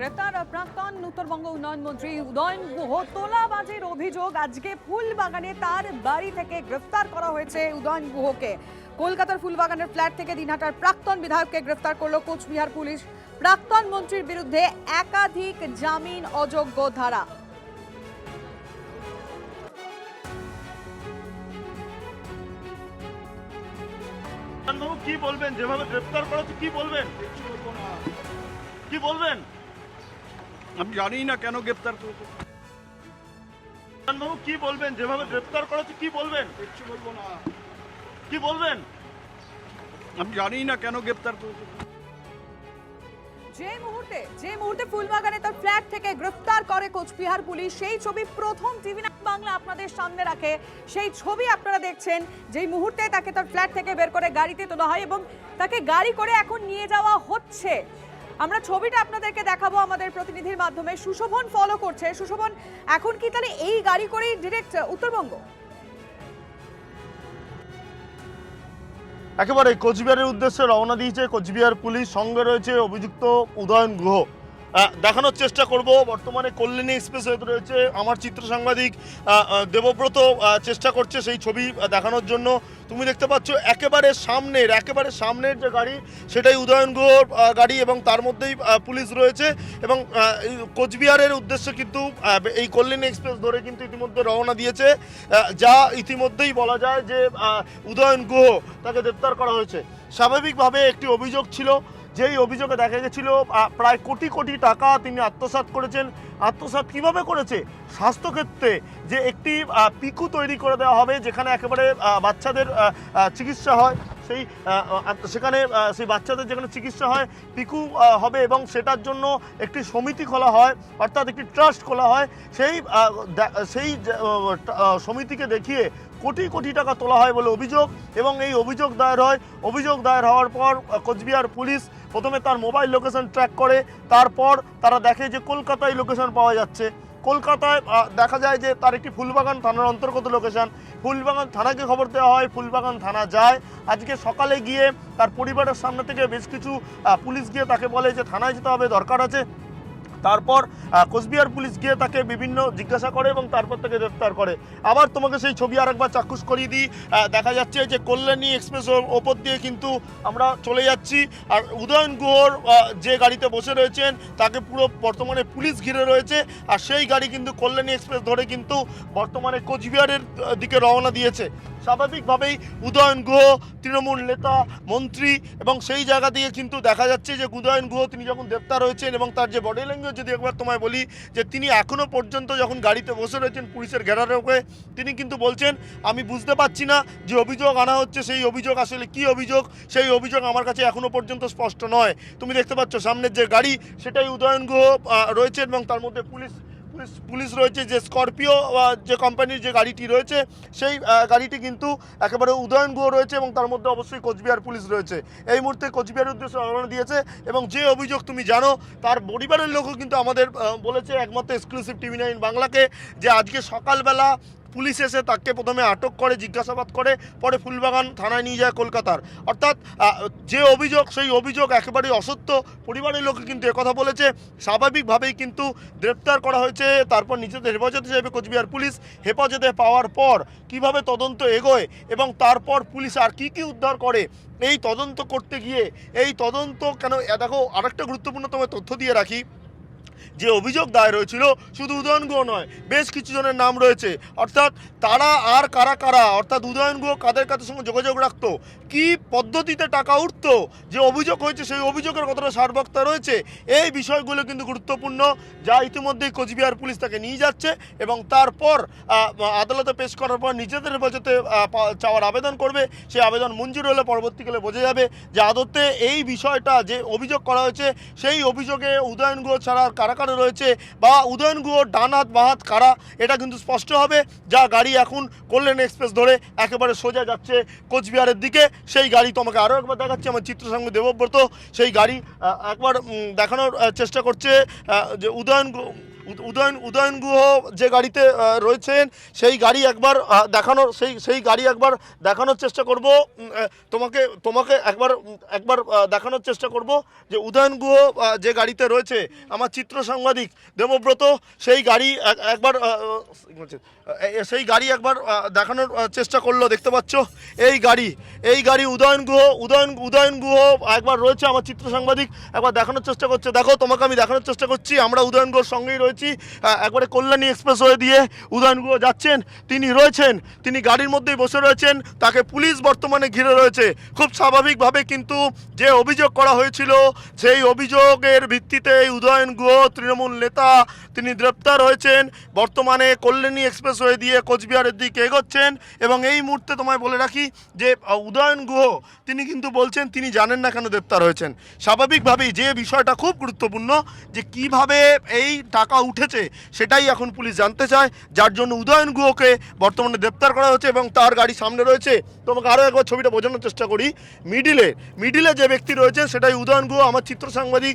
গ্রেপ্তার প্রাক্তন উত্তরবঙ্গ উন্নয়ন মন্ত্রী উদয়ন গুহ তোলাবাজির অভিযোগ। আজকে ফুলবাগানে তার বাড়ি থেকে গ্রেফতার করা হয়েছে উদয়ন গুহকে। কলকাতার ফুলবাগানের ফ্ল্যাট থেকে দিনহাটার প্রাক্তন বিধায়ককে গ্রেফতার করল কোচবিহার পুলিশ। প্রাক্তন মন্ত্রীর বিরুদ্ধে একাধিক জামিন অযোগ্য ধারা। কি বলবেন? যেভাবে গ্রেফতার করা হচ্ছে কি বলবেন? কি বলবেন? আমি জানি না কেন গ্রেফতার করেছে। বাবু কি বলবেন? যেভাবে গ্রেফতার করা হচ্ছে কি বলবেন? কিচ্ছু বলবো না। কি বলবেন? আমি জানি না কেন গ্রেফতার করেছে। যে মুহূর্তে ফুলবাগানে তার ফ্ল্যাট থেকে গ্রেফতার করে কোচবিহার পুলিশ, সেই ছবি প্রথম টিভি বাংলা আপনাদের সামনে রাখে। সেই ছবি আপনারা দেখছেন, যেই মুহূর্তে তাকে তার ফ্ল্যাট থেকে বের করে গাড়িতে তোলা হয় এবং তাকে গাড়ি করে এখন নিয়ে যাওয়া হচ্ছে। আমরা ছবিটা আপনাদেরকে দেখাবো আমাদের প্রতিনিধির মাধ্যমে। সুশোভন ফলো করছে। সুশোভন, এখন কি তাহলে এই গাড়ি করেই ডিরেক্ট উত্তরবঙ্গ? একেবারে কোচবিহারের উদ্দেশ্যে রওনা দিয়েছে কোচবিহার পুলিশ। সঙ্গে রয়েছে অভিযুক্ত উদয়ন গুহ। দেখানোর চেষ্টা করব। বর্তমানে কল্যাণী এক্সপ্রেস হয়ে রয়েছে আমার চিত্র সাংবাদিক দেবব্রত, চেষ্টা করছে সেই ছবি দেখানোর জন্য। তুমি দেখতে পাচ্ছ একেবারে সামনের যে গাড়ি সেটাই উদয়ন গুহর গাড়ি এবং তার মধ্যেই পুলিশ রয়েছে এবং কোচবিহারের উদ্দেশ্যে কিন্তু এই কল্যাণী এক্সপ্রেস ধরে কিন্তু ইতিমধ্যে রওনা দিয়েছে। যা ইতিমধ্যেই বলা যায় যে উদয়ন গুহ তাকে গ্রেপ্তার করা হয়েছে। স্বাভাবিকভাবে একটি অভিযোগ ছিল, যেই অভিযোগে দেখা গেছিল প্রায় কোটি কোটি টাকা তিনি আত্মসাৎ করেছেন। আত্মসাৎ কিভাবে করেছে? স্বাস্থ্যক্ষেত্রে যে একটি পিকু তৈরি করে দেওয়া হবে, যেখানে একেবারে বাচ্চাদের চিকিৎসা হয়, সেখানে সেই বাচ্চাদের যেখানে চিকিৎসা হয় পিকু হবে এবং সেটার জন্য একটি সমিতি খোলা হয়, অর্থাৎ একটি ট্রাস্ট খোলা হয়। সেই সমিতিকে দেখিয়ে কোটি কোটি টাকা তোলা হয় বলে অভিযোগ এবং এই অভিযোগ দায়ের হয়। অভিযোগ দায়ের হওয়ার পর কোচবিহার পুলিশ প্রথমে তার মোবাইল লোকেশন ট্র্যাক করে, তারপর তারা দেখে যে কলকাতায় লোকেশন পাওয়া যাচ্ছে। কলকাতায় দেখা যায় যে তার একটি ফুলবাগান থানার অন্তর্গত লোকেশন। ফুলবাগান থানাকে খবর দেওয়া হয়, ফুলবাগান থানা যায়। আজকে সকালে গিয়ে তার পরিবারের সামনে থেকে বেশ কিছু পুলিশ গিয়ে তাকে বলে যে থানায় যেতে হবে, দরকার আছে। তারপর কোচবিহার পুলিশ গিয়ে তাকে বিভিন্ন জিজ্ঞাসা করে এবং তারপর তাকে গ্রেফতার করে। আবার তোমাকে সেই ছবি আরেকবার চাক্ষুষ করিয়ে দিই। দেখা যাচ্ছে যে কল্যাণী এক্সপ্রেস ওপর দিয়ে কিন্তু আমরা চলে যাচ্ছি। আর উদয়ন গুহর যে গাড়িতে বসে রয়েছেন তাকে পুরো বর্তমানে পুলিশ ঘিরে রয়েছে। আর সেই গাড়ি কিন্তু কল্যাণী এক্সপ্রেস ধরে কিন্তু বর্তমানে কোচবিহারের দিকে রওনা দিয়েছে। স্বাভাবিকভাবেই উদয়ন গুহ তৃণমূল নেতা, মন্ত্রী এবং সেই জায়গা দিয়ে কিন্তু দেখা যাচ্ছে যে উদয়ন গুহ তিনি যখন গ্রেপ্তার হয়েছেন এবং তার যে বডি ল্যাঙ্গুয়েজ যদি একবার তোমায় বলি, যে তিনি এখনও পর্যন্ত যখন গাড়িতে বসে রয়েছেন পুলিশের ঘেরারে হয়ে, তিনি কিন্তু বলছেন আমি বুঝতে পারছি না যে অভিযোগ আনা হচ্ছে সেই অভিযোগ আসলে কি অভিযোগ, সেই অভিযোগ আমার কাছে এখনও পর্যন্ত স্পষ্ট নয়। তুমি দেখতে পাচ্ছ সামনের যে গাড়ি সেটাই উদয়ন গুহ রয়েছে এবং তার মধ্যে পুলিশ রয়েছে। যে স্করপিও যে কোম্পানির যে গাড়িটি রয়েছে সেই গাড়িটি কিন্তু একেবারে উদয়ন গুহ রয়েছে এবং তার মধ্যে অবশ্যই কোচবিহার পুলিশ রয়েছে। এই মুহূর্তে কোচবিহারের উদ্দেশ্যে রওনা দিয়েছে এবং যে অভিযোগ তুমি জানো তার পরিবারের লোকও কিন্তু আমাদের বলেছে একমাত্র এক্সক্লুসিভ টিভি 9 বাংলাকে, যে আজকে সকালবেলা পুলিশ এসে তাকে প্রথমে আটক করে, জিজ্ঞাসাবাদ করে, পরে ফুলবাগান থানায় নিয়ে যায় কলকাতার। অর্থাৎ যে অভিযোগ সেই অভিযোগ একেবারেই অসত্য। পরিবারের লোকে কিন্তু একথা বলেছে। স্বাভাবিকভাবেই কিন্তু গ্রেপ্তার করা হয়েছে। তারপর নিজেদের হেফাজতে যাবে কোচবিহার পুলিশ। হেফাজতে পাওয়ার পর কিভাবে তদন্ত এগোয় এবং তারপর পুলিশ আর কি উদ্ধার করে এই তদন্ত করতে গিয়ে, এই তদন্ত কেন, দেখো আরেকটা গুরুত্বপূর্ণ তোমায় তথ্য দিয়ে রাখি। যে অভিযোগ দায়ের হয়েছিল শুধু উদয়ন গুহ নয়, বেশ কিছু জনের নাম রয়েছে। অর্থাৎ তারা আর কারা, অর্থাৎ উদয়ন গুহ কাদের সঙ্গে যোগাযোগ রাখতো, কি পদ্ধতিতে টাকা উঠতো, যে অভিযোগ হয়েছে সেই অভিযোগের কতটা সার্বকতা রয়েছে, এই বিষয়গুলো কিন্তু গুরুত্বপূর্ণ। যা ইতিমধ্যেই কোচবিহার পুলিশ তাকে নিয়ে যাচ্ছে এবং তারপর আদালতে পেশ করার পর নিজেদের হেফাজতে চাওয়ার আবেদন করবে। সেই আবেদন মঞ্জুর হলে পরবর্তীকালে বোঝা যাবে যে আদতে এই বিষয়টা যে অভিযোগ করা হয়েছে সেই অভিযোগে উদয়ন গুহ ছাড়া আর কারা রয়েছে বা উদয়ন গুহ ডান হাত বাঁ হাত কারা, এটা কিন্তু স্পষ্ট হবে। যা গাড়ি এখন কল্যাণ এক্সপ্রেস ধরে একেবারে সোজা যাচ্ছে কোচবিহারের দিকে। সেই গাড়ি তোমাকে আরও একবার দেখাচ্ছি, আমার চিত্র সঙ্গে দেবব্রত সেই গাড়ি একবার দেখানোর চেষ্টা করছে। যে উদয়ন গুহ যে গাড়িতে রয়েছেন সেই গাড়ি একবার দেখানোর সেই গাড়ি একবার দেখানোর চেষ্টা করব তোমাকে তোমাকে একবার দেখানোর চেষ্টা করব যে উদয়ন গুহ যে গাড়িতে রয়েছে আমার চিত্র সাংবাদিক দেবব্রত সেই গাড়ি একবার দেখানোর চেষ্টা করলো। দেখতে পাচ্ছ এই গাড়ি উদয়ন গুহ একবার রয়েছে আমার চিত্র সাংবাদিক একবার দেখানোর চেষ্টা করছে। দেখো তোমাকে আমি দেখানোর চেষ্টা করছি, আমরা উদয়ন গুহর সঙ্গেই রয়েছি। একবারে কল্যাণী এক্সপ্রেসওয়ে দিয়ে উদয়ন গুহ যাচ্ছেন, তিনি গাড়ির মধ্যেই বসে রয়েছেন, তাকে পুলিশ বর্তমানে ঘিরে রয়েছে। খুব স্বাভাবিকভাবে কিন্তু যে অভিযোগ করা হয়েছিল সেই অভিযোগের ভিত্তিতে উদয়ন গুহ তৃণমূল নেতা তিনি গ্রেপ্তার হয়েছেন। বর্তমানে কল্যাণী এক্সপ্রেসওয়ে দিয়ে কোচবিহারের দিকে এগোচ্ছেন এবং এই মুহূর্তে তোমায় বলে রাখি যে উদয়ন গুহ তিনি কিন্তু বলছেন তিনি জানেন না কেন গ্রেপ্তার হয়েছেন। স্বাভাবিকভাবেই যে বিষয়টা খুব গুরুত্বপূর্ণ যে কিভাবে এই টাকা উঠেছে সেটাই এখন পুলিশ জানতে চায়, যার জন্য উদয়ন গুহকে বর্তমানে গ্রেপ্তার করা হচ্ছে এবং তার গাড়ি সামনে রয়েছে। তোমাকে আরও একবার ছবিটা বোঝানোর চেষ্টা করি। মিডিলে যে ব্যক্তি রয়েছেন সেটাই উদয়ন গুহ। আমার চিত্র সাংবাদিক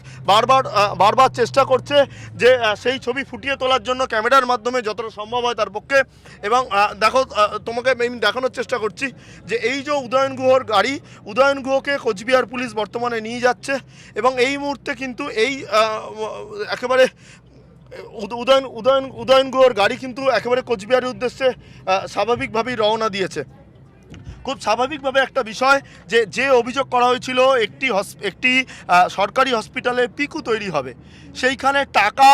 বারবার চেষ্টা করছে যে সেই ছবি ফুটিয়ে তোলার জন্য ক্যামেরার মাধ্যমে যতটা সম্ভব হয় তার পক্ষে। এবং দেখো তোমাকে আমি দেখানোর চেষ্টা করছি যে এই যে উদয়ন গুহকে কোচবিহার পুলিশ বর্তমানে নিয়ে যাচ্ছে এবং এই মুহূর্তে কিন্তু এই একেবারে উদয়ন গুহর গাড়ি কিন্তু একেবারে কোচবিহারের উদ্দেশ্যে স্বাভাবিকভাবেই রওনা দিয়েছে। খুব স্বাভাবিকভাবে একটা বিষয় যে অভিযোগ করা হয়েছিল একটি সরকারি হসপিটালে পিকু তৈরি হবে, সেইখানে টাকা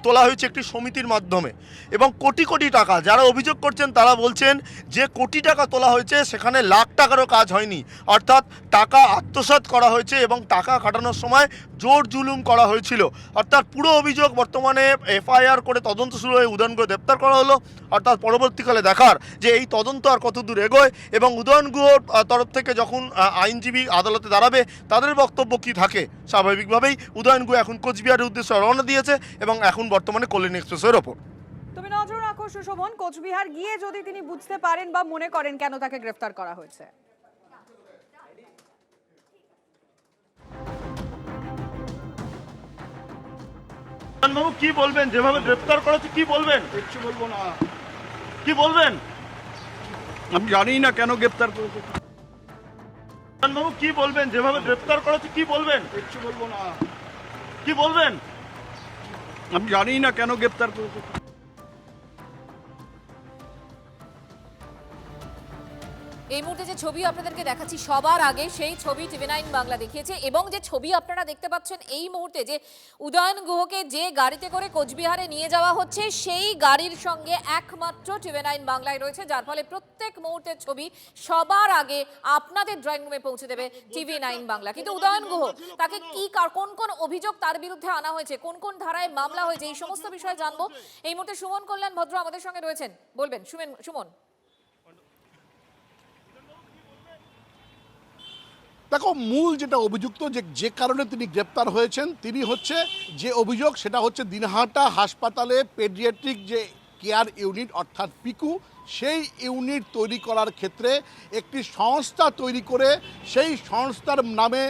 তোলা হয়েছে একটি সমিতির মাধ্যমে এবং কোটি কোটি টাকা। যারা অভিযোগ করছেন তারা বলছেন যে কোটি টাকা তোলা হয়েছে, সেখানে লাখ টাকারও কাজ হয়নি, অর্থাৎ টাকা আত্মসাৎ করা হয়েছে এবং টাকা খাটানোর সময় জোর জুলুম করা হয়েছিল। অর্থাৎ পুরো অভিযোগ বর্তমানে এফআইআর করে তদন্ত শুরু হয়ে উদয়নকে গ্রেপ্তার করা হলো। অর্থাৎ পরবর্তীকালে দেখার যে এই তদন্ত আর কত দূর এগোয় এবং উদয়ন গুহর তরফ থেকে যখন আইনজীবী আদালতে দাঁড়াবে তাদের বক্তব্য কী থাকে। স্বাভাবিকভাবেই উদয়ন গুহ এখন কোচবিহারের উদ্দেশ্যে রওনা দিয়েছে এবং এখন বর্তমানে কল্যাণী এক্সপ্রেসওয়ের ওপর। তুমি নজর রাখো সুশোভন, কোচবিহার গিয়ে যদি তিনি বুঝতে পারেন বা মনে করেন কেন তাকে গ্রেফতার করা হয়েছে। বাবু কি বলবেন, যেভাবে গ্রেফতার করেছে কি বলবেন? কিচ্ছু বলবো না। কি বলবেন? আমি জানি না কেন গ্রেপ্তার করেছে। বাবু কি বলবেন, যেভাবে গ্রেফতার করেছে কি বলবেন? কিচ্ছু বলবো না। কি বলবেন? আমি জানি না কেন গ্রেপ্তার করেছে। এই মুহূর্তে যে ছবি আপনাদেরকে দেখাচ্ছি সবার আগে সেই ছবি টিভি9 বাংলা দেখিয়েছে এবং যে ছবি আপনারা দেখতে পাচ্ছেন এই মুহূর্তে যে উদয়ন গুহকে যে গাড়িতে করে কোচবিহারে নিয়ে যাওয়া হচ্ছে সেই গাড়ির সঙ্গে একমাত্র টিভি9 বাংলায় রয়েছে, যার ফলে প্রত্যেক মুহূর্তের ছবি সবার আগে আপনাদের ড্রয়িং রুমে পৌঁছে দেবে টিভি9 বাংলা। কিন্তু উদয়ন গুহ তাকে কোন কোন অভিযোগ তার বিরুদ্ধে আনা হয়েছে, কোন কোন ধারায় মামলা হয়েছে, এই সমস্ত বিষয়ে জানবো। এই মুহূর্তে সুমন কল্যাণ ভদ্র আমাদের সঙ্গে রয়েছেন, বলবেন সুমন। দেখো, মূল যেটা অভিযুক্ত যে কারণে তিনি গ্রেপ্তার হয়েছেন তিনি হচ্ছে যে অভিযোগ সেটা হচ্ছে দিনহাটা হাসপাতালে পেডিয়াট্রিক যে কেয়ার ইউনিট অর্থাৎ পিকু সেই ইউনিট তৈরি করার ক্ষেত্রে একটি সংস্থা তৈরি করে সেই সংস্থার নামে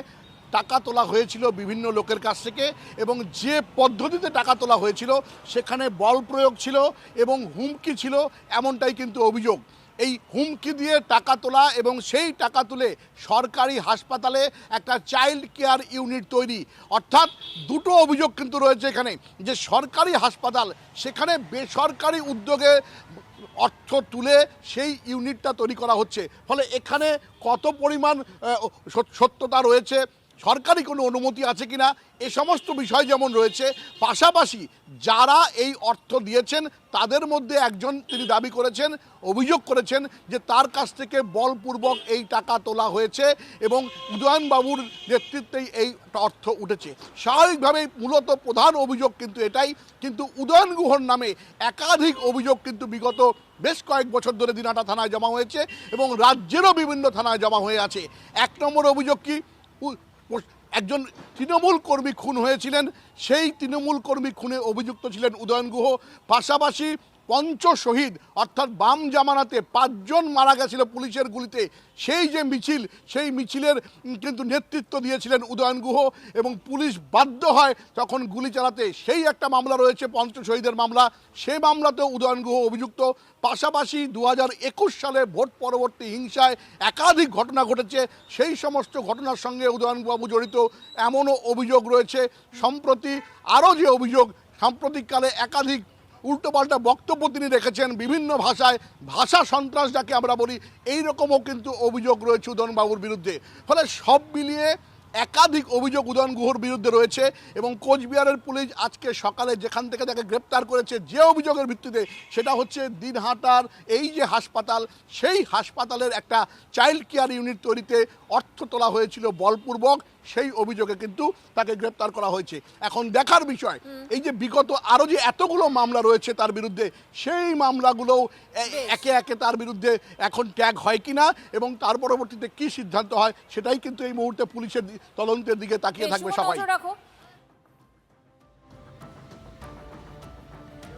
টাকা তোলা হয়েছিল বিভিন্ন লোকের কাছ থেকে এবং যে পদ্ধতিতে টাকা তোলা হয়েছিল সেখানে বল প্রয়োগ ছিল এবং হুমকি ছিল, এমনটাই কিন্তু অভিযোগ। এই হুমকি দিয়ে টাকা তোলা এবং সেই টাকা তুলে সরকারি হাসপাতালে একটা চাইল্ড কেয়ার ইউনিট তৈরি, অর্থাৎ দুটো অভিযোগ কিন্তু রয়েছে এখানে। যে সরকারি হাসপাতাল সেখানে বেসরকারি উদ্যোগে অর্থ তুলে সেই ইউনিটটা তৈরি করা হচ্ছে, ফলে এখানে কত পরিমাণ সত্যতা রয়েছে, সরকারি কোনো অনুমতি আছে কিনা, এ সমস্ত বিষয় যেমন রয়েছে, পাশাপাশি যারা এই অর্থ দিয়েছেন তাদের মধ্যে একজন তিনি দাবি করেছেন, অভিযোগ করেছেন যে তার কাছ থেকে বলপূর্বক এই টাকা তোলা হয়েছে এবং উদয়নবাবুর নেতৃত্বেই এই অর্থ উঠেছে। স্বাভাবিকভাবেই মূলত প্রধান অভিযোগ কিন্তু এটাই। কিন্তু উদয়ন গুহর নামে একাধিক অভিযোগ কিন্তু বিগত বেশ কয়েক বছর ধরে দিনহাটা থানায় জমা হয়েছে এবং রাজ্যেরও বিভিন্ন থানায় জমা হয়ে আছে। এক নম্বর অভিযোগ কি, একজন তৃণমূল কর্মী খুন হয়েছিলেন, সেই তৃণমূল কর্মী খুনে অভিযুক্ত ছিলেন উদয়ন গুহ। পাশাপাশি পঞ্চশহীদ অর্থাৎ বাম জামানাতে 5 জন মারা গেছিল পুলিশের গুলিতে, সেই যে মিছিল, সেই মিছিলের কিন্তু নেতৃত্ব দিয়েছিলেন উদয়ন গুহ, এবং পুলিশ বাধ্য হয় তখন গুলি চালাতে। সেই একটা মামলা রয়েছে পঞ্চশহীদের মামলা, সেই মামলাতেও উদয়ন গুহ অভিযুক্ত। পাশাপাশি 2021 সালে ভোট পরবর্তী হিংসায় একাধিক ঘটনা ঘটেছে, সেই সমস্ত ঘটনার সঙ্গে উদয়নবাবু জড়িত এমনও অভিযোগ রয়েছে। সম্প্রতি আরও যে অভিযোগ, সাম্প্রতিককালে একাধিক উল্টোপাল্টা বক্তব্য তিনি রেখেছেন বিভিন্ন ভাষায়, ভাষা সন্ত্রাস যাকে আমরা বলি, এই রকমও কিন্তু অভিযোগ রয়েছে উদয়নবাবুর বিরুদ্ধে। ফলে সব মিলিয়ে একাধিক অভিযোগ উদয়ন গুহর বিরুদ্ধে রয়েছে, এবং কোচবিহারের পুলিশ আজকে সকালে যেখান থেকে তাকে গ্রেপ্তার করেছে যে অভিযোগের ভিত্তিতে, সেটা হচ্ছে দিনহাটার এই যে হাসপাতাল, সেই হাসপাতালের একটা চাইল্ড কেয়ার ইউনিট তৈরিতে অর্থ তোলা হয়েছিল বলপূর্বক, সেই অভিযোগে কিন্তু তাকে গ্রেপ্তার করা হয়েছে। এখন দেখার বিষয়, এই যে বিগত আরও যে এতগুলো মামলা রয়েছে তার বিরুদ্ধে, সেই মামলাগুলোও একে একে তার বিরুদ্ধে এখন ট্যাগ হয় কিনা এবং তার পরবর্তীতে কি সিদ্ধান্ত হয়, সেটাই কিন্তু এই মুহূর্তে পুলিশের তদন্তের দিকে তাকিয়ে থাকবে সবাই।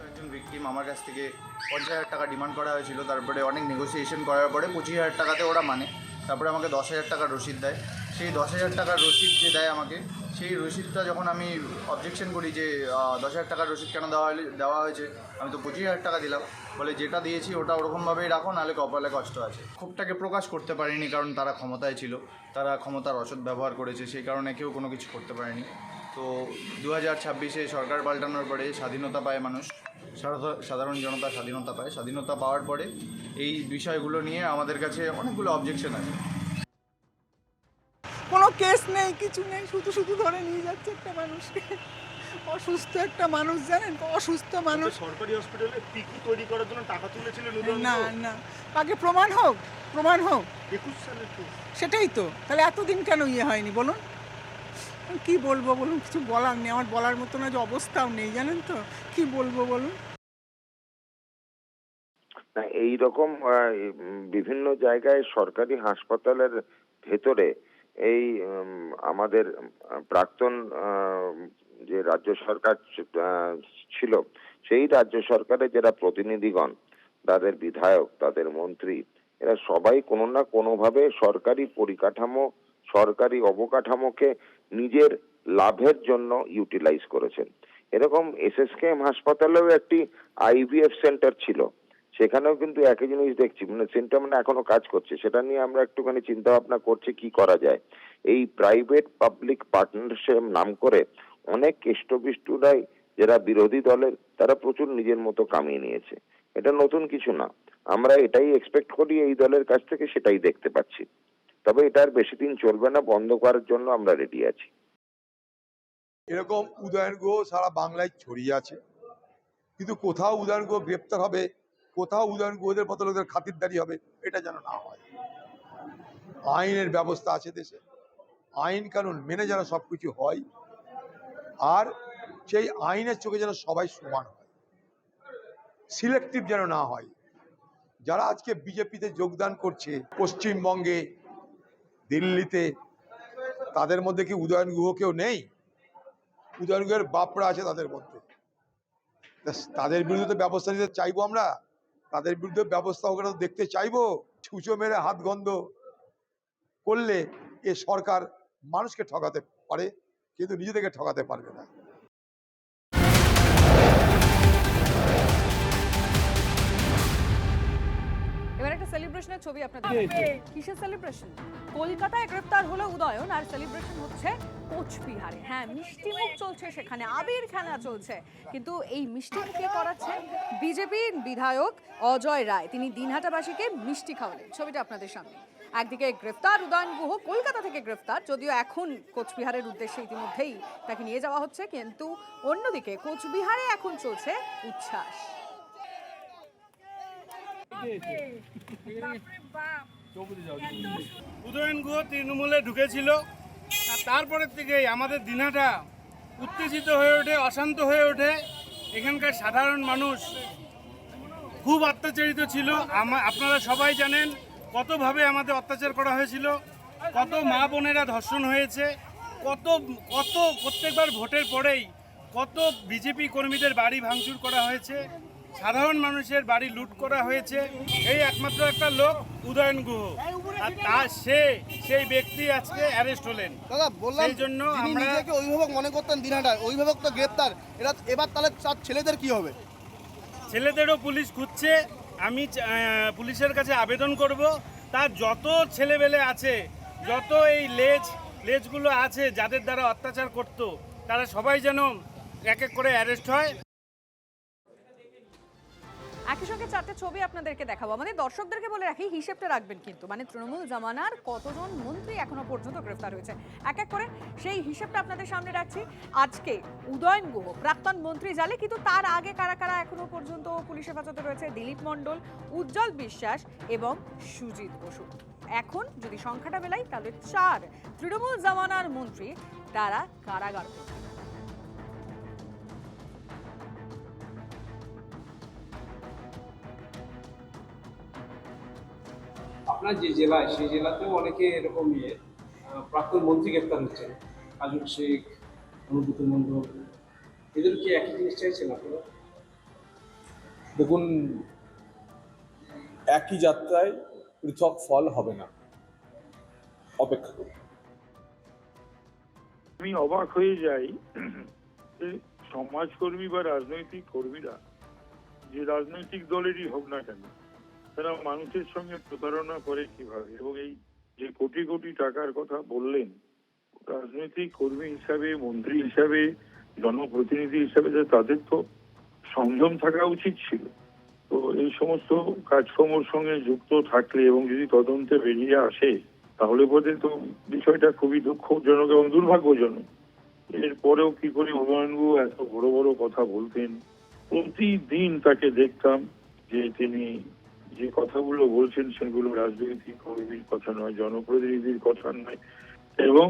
একজন ভিকটিম আমার কাছ থেকে 50,000 টাকা ডিমান্ড করা হয়েছিল, তারপরে অনেক নেগোসিয়েশন করার পরে 25,000 টাকাতে ওরা মানে, তারপরে আমাকে 10,000 টাকার রসিদ দেয়। সেই 10,000 টাকার রসিদ যে দেয় আমাকে, সেই রসিদটা যখন আমি অবজেকশন করি যে 10,000 টাকার রসিদ কেন দেওয়া হয়েছে, আমি তো 25,000 টাকা দিলাম, বলে যেটা দিয়েছি ওটা ওরকমভাবেই রাখো, নাহলে কপালে কষ্ট আছে। ক্ষোভটাকে প্রকাশ করতে পারিনি, কারণ তারা ক্ষমতায় ছিল, তারা ক্ষমতার অসৎ ব্যবহার করেছে, সেই কারণে কেউ কোনো কিছু করতে পারেনি। তো 2026-এ সরকার পাল্টানোর পরে স্বাধীনতা পায় মানুষ, সাধারণ জনতা স্বাধীনতা পায়। স্বাধীনতা পাওয়ার পরে এই বিষয়গুলো নিয়ে আমাদের কাছে অনেকগুলো অবজেকশন আছে। কোনো কেস নেই, কিছু নেই, শুধু শুধু ধরে নিয়ে যাচ্ছে একটা মানুষকে। অসুস্থ একটা মানুষ, জানেন তো, অসুস্থ মানুষ। সরকারি হসপিটালে পিকু তৈরি করার জন্য টাকা তুলেছিলেন উদয়ন না গুহ? না, আগে প্রমাণ হোক, প্রমাণ হোক। 21 সালের কেস। সেটাই তো, তাহলে এতদিন কেন হয়নি বলুন? কি বলবো বলুন, কিছু বলার নেই, আমার বলার মতো না যে অবস্থাও নেই, জানেন তো, কি বলবো বলুন। না, এইরকম বিভিন্ন জায়গায় সরকারি হাসপাতালের ভেতরে এই আমাদের প্রাক্তন যে রাজ্য সরকার ছিল, সেই রাজ্য সরকারের যারা প্রতিনিধিগণ, তাদের বিধায়ক, তাদের মন্ত্রী, এরা সবাই কোনো না কোনোভাবে সরকারি পরিকাঠামো, সরকারি অবকাঠামোকে নিজের লাভের জন্য ইউটিলাইজ করেছেন। এরকম SSKM হাসপাতালেও একটি IVF সেন্টার ছিল, সেখানেও কিন্তু একই জিনিস দেখছি, মানে সেন্টার মানে এখনো কাজ করছে। সেটা নিয়ে আমরা একটুখানি চিন্তা ভাবনা করছি কি করা যায়। এই প্রাইভেট পাবলিক পার্টনারশিপ নাম করে অনেক কেষ্টবিষ্টুরাই যারা বিরোধী দলের, তারা প্রচুর নিজের মতো কামিয়ে নিয়েছে। এটা নতুন কিছু না, আমরা এটাই এক্সপেক্ট করি এই দলের কাছ থেকে, সেটাই দেখতে পাচ্ছি। তবে এটা আর বেশি দিন চলবে না, বন্ধ করার জন্য আমরা রেডি আছি। এরকম উদয়ন গুহ সারা বাংলায় ছড়িয়ে আছে, কিন্তু কোথাও উদয়ন গুহ গ্রেপ্তার হবে, কোথাও উদয়ন গুহদের মতো লোকদের খাতিরদারি হবে, এটা যেন না হয়। আইনের ব্যবস্থা আছে দেশে, আইন কানুন মেনে যেন সবকিছু হয়, আর সেই আইনের চোখে যেন সবাই সমান হয়, সিলেক্টিভ যেন না হয়। যারা আজকে বিজেপিতে যোগদান করছে পশ্চিমবঙ্গে, দিল্লিতে, তাদের মধ্যে কি উদয়ন গুহ কেউ নেই? উদয়ন গুহের বাপরা আছে তাদের মধ্যে। তাদের বিরুদ্ধে ব্যবস্থা নিতে চাইবো আমরা, তাদের বিরুদ্ধে ব্যবস্থা ওখানে দেখতে চাইবো। ছুঁচো মেরে হাত গন্ধ করলে এ সরকার মানুষকে ঠকাতে পারে, কিন্তু নিজেদেরকে ঠকাতে পারবে না। এবার একটা সেলিব্রেশনের ছবি আপনাদের দেখাবো। কিসের সেলিব্রেশন? কলকাতায় গ্রেফতার হলো উদয়ন, আর সেলিব্রেশন হচ্ছে কোচবিহারে। হ্যাঁ, মিষ্টি মুখ চলছে সেখানে, আবির খেলা চলছে, কিন্তু এই মিষ্টি মুখ কে করাচ্ছে? বিজেপির বিধায়ক অজয় রায়, তিনি দিনহাটাবাসীকে মিষ্টি খাওয়ালেন। ছবিটা আপনাদের সামনে। একদিকে গ্রেফতার উদয়ন গুহ, কলকাতা থেকে গ্রেফতার, যদিও এখন কোচবিহারের উদ্দেশ্যে ইতিমধ্যেই তাকে নিয়ে যাওয়া হচ্ছে, কিন্তু অন্যদিকে কোচবিহারে এখন চলছে উচ্ছ্বাস। উদয়ন গুহ তৃণমূলে ঢুকেছিল, আর তারপরের থেকেই আমাদের দিনহাটা উত্তেজিত হয়ে ওঠে, অশান্ত হয়ে ওঠে। এখানকার সাধারণ মানুষ খুব অত্যাচারিত ছিল। আপনারা সবাই জানেন কতভাবে আমাদের অত্যাচার করা হয়েছিল, কত মা বোনেরা ধর্ষণ হয়েছে, কত প্রত্যেকবার ভোটের পরেই কত বিজেপি কর্মীদের বাড়ি ভাঙচুর করা হয়েছে। সাধারণ মানুষের বাড়ি লুট করা হয়েছে, এই একমাত্র একটা লোক উদয়ন গুহ, আর তার সেই ব্যক্তি আজকে অ্যারেস্ট হলেন। দাদা বললাম, সেই জন্য যিনি আমরা নিজেকে অভিভাবক মনে করতেন দিনহাটার, অভিভাবক তো গ্রেপ্তার, এবার তাহলে তার ছেলেদের কি হবে? ছেলেদেরও পুলিশ খুঁজছে। আমি পুলিশের কাছে আবেদন করব, তার যত ছেলেবেলে আছে, যত এই লেজগুলো আছে যাদের দ্বারা অত্যাচার করত, তারা সবাই যেন এক এক করে অ্যারেস্ট হয়। একই সঙ্গে চারটে ছবি আপনাদেরকে দেখাবো। আমাদের দর্শকদেরকে বলে রাখি, হিসেবটা রাখবেন কিন্তু, মানে তৃণমূল জামানার কতজন মন্ত্রী এখনো পর্যন্ত গ্রেফতার হয়েছে এক এক করে সেই হিসেবটা আপনাদের সামনে রাখছি। আজকে উদয়ন গুহ প্রাক্তন মন্ত্রী জালে, কিন্তু তার আগে কারা কারা এখনো পর্যন্ত পুলিশ হেফাজতে রয়েছে? দিলীপ মণ্ডল, উজ্জ্বল বিশ্বাস এবং সুজিত বসু। এখন যদি সংখ্যাটা মেলাই তাহলে 4 তৃণমূল জামানার মন্ত্রী তারা কারাগার। আপনার যে জেলায়, সেই জেলাতেও অনেকে এরকম প্রাক্তন মন্ত্রী গ্রেপ্তার হচ্ছেন, কাজল শেখ, অনুব্রত মণ্ডল, এদের কি একই জিনিস চাইছেন আপনারা? দেখুন, একই যাত্রায় পৃথক ফল হবে না, অপেক্ষা করুন। আমি অবাক হয়ে যাই যে সমাজকর্মী বা রাজনৈতিক কর্মীরা, যে রাজনৈতিক দলেরই হোক না কেন, তারা মানুষের সঙ্গে প্রতারণা করে কিভাবে, এবং এই যে কোটি কোটি টাকার কথা বললেন, রাজনৈতিক কর্মী হিসাবে, মন্ত্রী হিসাবে, জনপ্রতিনিধি হিসাবে তাদের তো সংযম থাকা উচিত ছিল। তো এই সমস্ত কাজকর্মের সঙ্গে যুক্ত থাকলে এবং যদি তদন্তে বেরিয়ে আসে, তাহলে বোধ তো বিষয়টা খুবই দুঃখজনক এবং দুর্ভাগ্যজনক। এরপরেও কি করে উদয়নবাবু এত বড় বড় কথা বলতেন? প্রতিদিন তাকে দেখতাম যে তিনি যে কথাগুলো বলছেন সেগুলো রাজনৈতিক কর্মীর কথা নয়, জনপ্রতিনিধির কথা নয়, এবং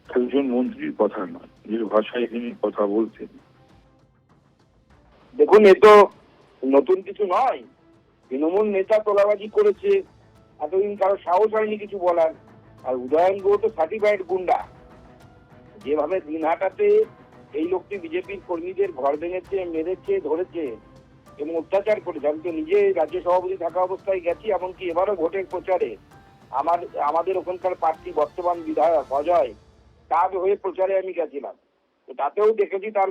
একজন মন্ত্রীর কথা নয়, যে ভাষায় তিনি কথা বলতেন। দেখুন, এ তো নতুন কিছু নয়। তৃণমূল নেতা তোলাবাজি করেছে, এতদিন কারো সাহস হয়নি কিছু বলার। আর উদয়ন গুহ তো সার্টিফাইড গুন্ডা। যেভাবে দিনহাটাতে এই লোকটি বিজেপির কর্মীদের ঘর ভেঙেছে, মেরেছে, ধরেছে এবং অত্যাচার করেছে। আমি তো নিজে রাজ্য সভাপতি থাকা অবস্থায় গেছি, এমনকি এবারও ভোটের প্রচারে আমাদের ওখানকার প্রার্থী বর্তমান বিধায়ক অজয়, তার হয়ে প্রচারে আমি গেছিলাম। তো তাতেও দেখেছি তার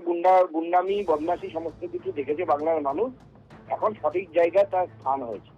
গুন্ডামি, বদমাশি সমস্ত কিছু দেখেছে বাংলার মানুষ। এখন সঠিক জায়গায় তার স্থান হয়েছে।